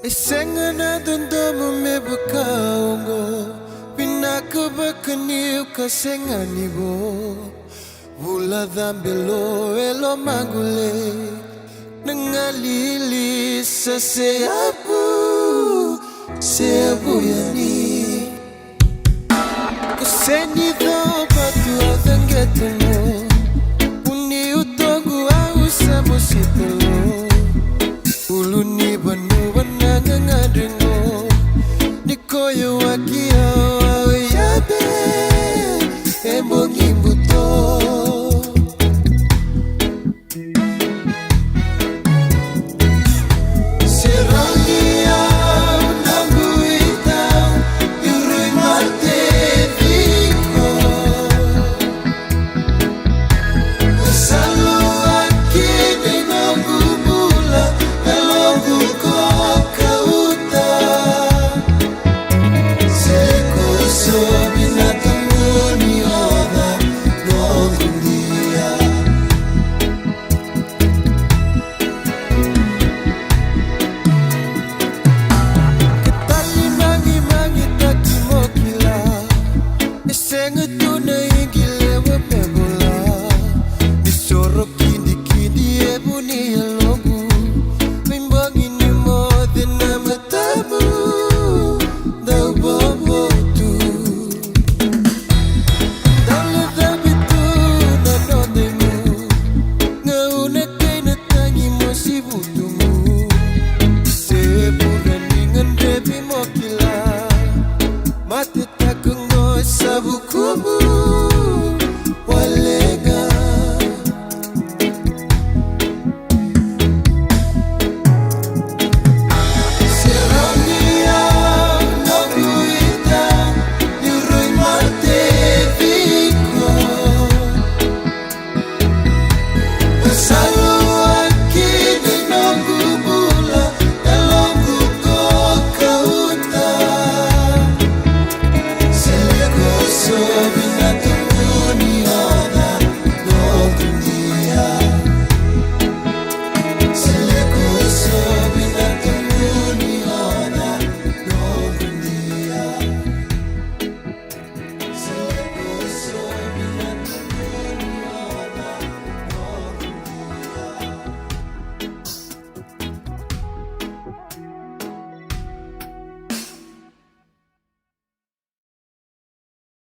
Esengana dundomu me bukaongo Pinaka bakaniu kasengani bo Vula dhambelo elo magule Nangalili sa seabu Seabu yani Kuseni do batu adhangetumo Uni utongu au sabu sitolo Uluni banu banangangadringo Nikoyo wakia au yabe Embongi mbuto Kindi kindi ebuni